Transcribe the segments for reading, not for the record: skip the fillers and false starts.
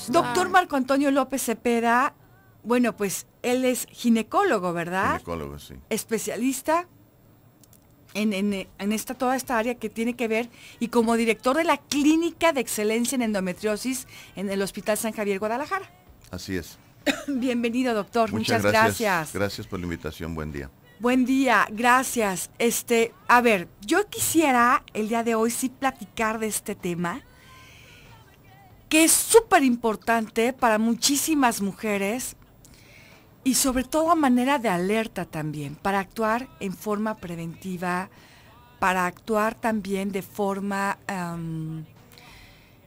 Doctor Marco Antonio López Cepeda, bueno, pues él es ginecólogo, ¿verdad? Ginecólogo, sí. Especialista en toda esta área que tiene que ver, y como director de la Clínica de Excelencia en Endometriosis en el Hospital San Javier, Guadalajara. Así es. Bienvenido, doctor. Muchas gracias. gracias. Gracias por la invitación. Buen día. Buen día, gracias. A ver, yo quisiera el día de hoy sí platicar de este tema, que es súper importante para muchísimas mujeres y sobre todo a manera de alerta también, para actuar en forma preventiva, para actuar también de forma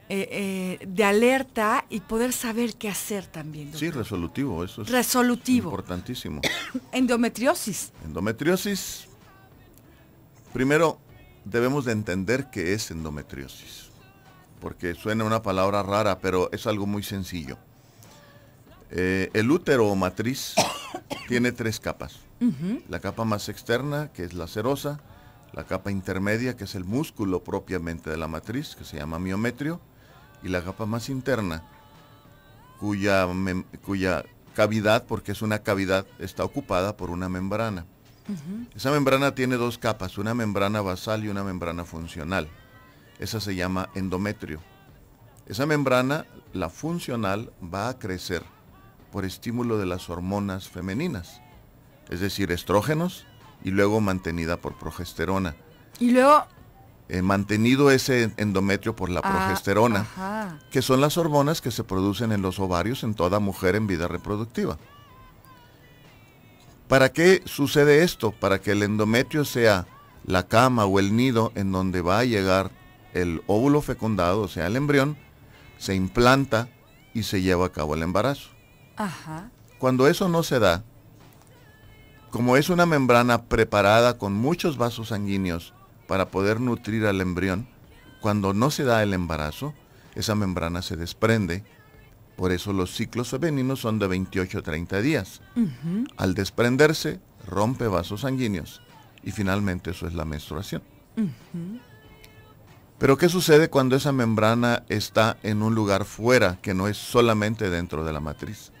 de alerta y poder saber qué hacer también, doctor. Sí, resolutivo, eso es resolutivo. Importantísimo. Endometriosis. Endometriosis, primero debemos de entender qué es endometriosis, porque suena una palabra rara, pero es algo muy sencillo. El útero o matriz tiene 3 capas. La capa más externa, que es la serosa, la capa intermedia, que es el músculo propiamente de la matriz, que se llama miometrio, y la capa más interna, cuya cavidad, porque es una cavidad, está ocupada por una membrana. Esa membrana tiene 2 capas, una membrana basal y una membrana funcional. Esa se llama endometrio. Esa membrana, la funcional, va a crecer por estímulo de las hormonas femeninas, es decir, estrógenos, y luego mantenida por progesterona. Y luego mantenido ese endometrio por la progesterona, que son las hormonas que se producen en los ovarios en toda mujer en vida reproductiva. ¿Para qué sucede esto? Para que el endometrio sea la cama o el nido en donde va a llegar el óvulo fecundado, o sea, el embrión, se implanta y se lleva a cabo el embarazo. Cuando eso no se da, como es una membrana preparada con muchos vasos sanguíneos para poder nutrir al embrión, cuando no se da el embarazo, esa membrana se desprende. Por eso los ciclos femeninos son de 28 a 30 días. Al desprenderse, rompe vasos sanguíneos y finalmente eso es la menstruación. Pero ¿qué sucede cuando esa membrana está en un lugar fuera, que no es solamente dentro de la matriz?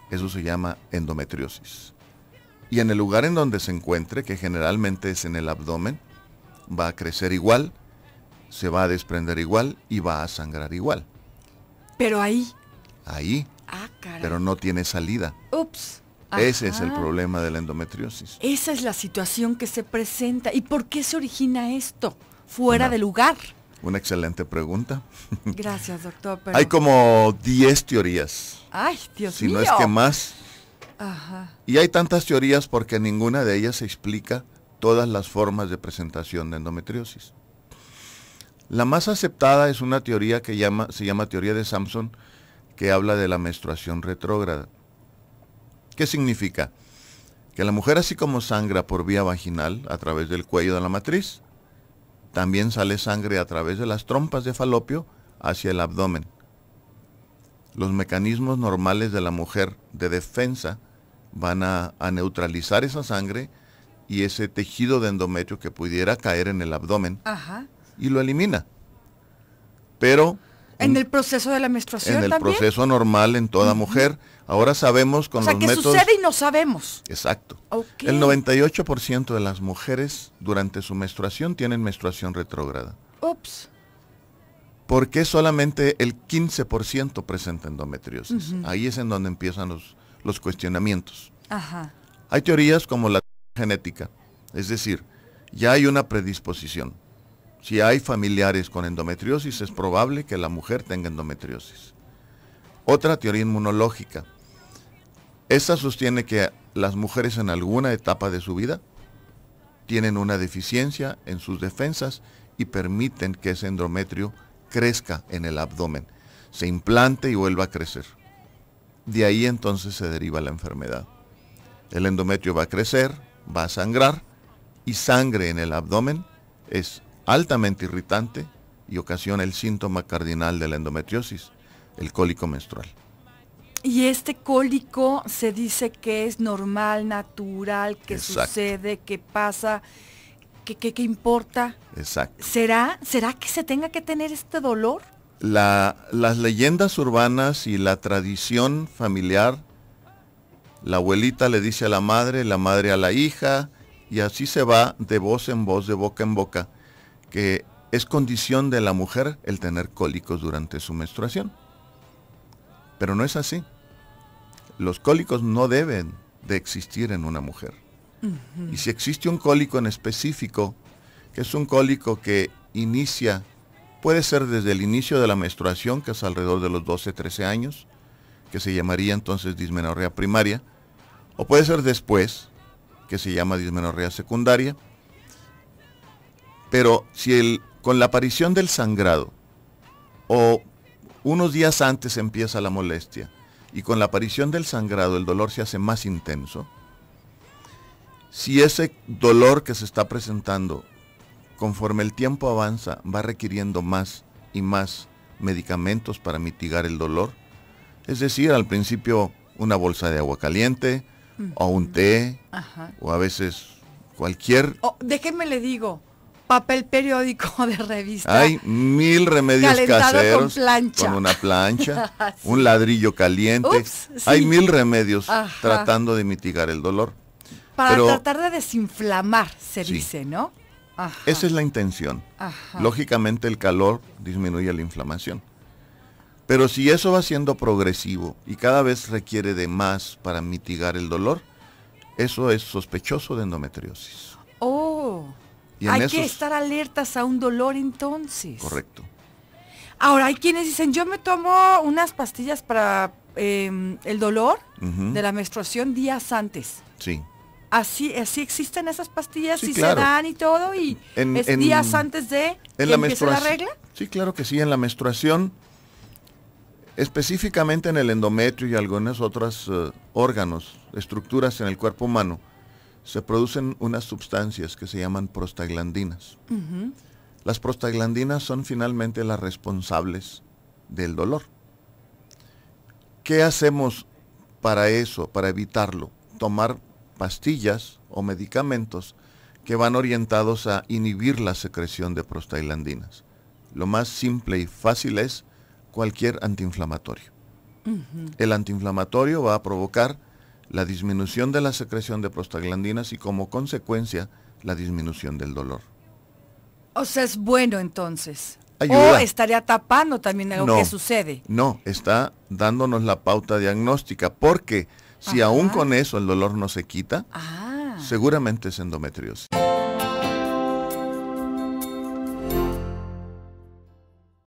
Eso se llama endometriosis. Y en el lugar en donde se encuentre, que generalmente es en el abdomen, va a crecer igual, se va a desprender igual y va a sangrar igual. Pero ahí. Caray. Pero no tiene salida. Ups. Ese es el problema de la endometriosis. Esa es la situación que se presenta. ¿Y por qué se origina esto? Fuera de lugar. Una excelente pregunta. Gracias, doctor. Pero... Hay como 10 teorías. Ay, Dios mío. Si no es que más. Y hay tantas teorías porque ninguna de ellas explica todas las formas de presentación de endometriosis. La más aceptada es una teoría que se llama teoría de Sampson, que habla de la menstruación retrógrada. ¿Qué significa? Que la mujer, así como sangra por vía vaginal a través del cuello de la matriz, también sale sangre a través de las trompas de falopio hacia el abdomen. Los mecanismos normales de la mujer de defensa van a neutralizar esa sangre y ese tejido de endometrio que pudiera caer en el abdomen y lo elimina. Pero ¿en el proceso de la menstruación también? En el también? proceso normal en toda mujer. Ahora sabemos con los métodos... O sea, que sucede y no sabemos. Exacto. El 98% de las mujeres durante su menstruación tienen menstruación retrógrada. Ups. ¿Por qué solamente el 15% presenta endometriosis? Ahí es en donde empiezan los cuestionamientos. Hay teorías como la genética, es decir, ya hay una predisposición. Si hay familiares con endometriosis, es probable que la mujer tenga endometriosis. Otra teoría inmunológica. Esta sostiene que las mujeres en alguna etapa de su vida tienen una deficiencia en sus defensas y permiten que ese endometrio crezca en el abdomen, se implante y vuelva a crecer. De ahí entonces se deriva la enfermedad. El endometrio va a crecer, va a sangrar, y sangre en el abdomen es altamente irritante y ocasiona el síntoma cardinal de la endometriosis, el cólico menstrual. Y este cólico se dice que es normal, natural, que sucede, que pasa, que importa. Exacto. ¿Será que se tenga que tener este dolor? Las leyendas urbanas y la tradición familiar, la abuelita le dice a la madre a la hija, y así se va de voz en voz, de boca en boca, que es condición de la mujer el tener cólicos durante su menstruación. Pero no es así. Los cólicos no deben de existir en una mujer. Y si existe un cólico en específico, que es un cólico que inicia, puede ser desde el inicio de la menstruación, que es alrededor de los 12, 13 años, que se llamaría entonces dismenorrea primaria, o puede ser después, que se llama dismenorrea secundaria. Pero si con la aparición del sangrado, o unos días antes empieza la molestia, y con la aparición del sangrado el dolor se hace más intenso, si ese dolor que se está presentando, conforme el tiempo avanza, va requiriendo más y más medicamentos para mitigar el dolor, es decir, al principio una bolsa de agua caliente, o un té, o a veces cualquier... déjenme le digo, papel periódico de revista. Hay 1000 remedios caseros con una plancha, sí. Un ladrillo caliente. Ups, sí. Hay 1000 remedios tratando de mitigar el dolor. Para tratar de desinflamar, se sí. dice, ¿no? Esa es la intención. Lógicamente el calor disminuye la inflamación. Pero si eso va siendo progresivo y cada vez requiere de más para mitigar el dolor, eso es sospechoso de endometriosis. Hay que estar alertas a un dolor entonces. Correcto. Ahora, hay quienes dicen, yo me tomo unas pastillas para el dolor de la menstruación días antes. Sí. Así existen esas pastillas, sí, y claro. se dan y todo, y días antes de que empiece la regla. Sí, claro que sí, en la menstruación, específicamente en el endometrio y algunos otros órganos, estructuras en el cuerpo humano, se producen unas sustancias que se llaman prostaglandinas. Las prostaglandinas son finalmente las responsables del dolor. ¿Qué hacemos para eso, para evitarlo? Tomar pastillas o medicamentos que van orientados a inhibir la secreción de prostaglandinas. Lo más simple y fácil es cualquier antiinflamatorio. El antiinflamatorio va a provocar la disminución de la secreción de prostaglandinas y como consecuencia la disminución del dolor. O sea, es bueno entonces. Ayuda. O estaría tapando también algo que sucede. No, está dándonos la pauta diagnóstica, porque si aún con eso el dolor no se quita, seguramente es endometriosis.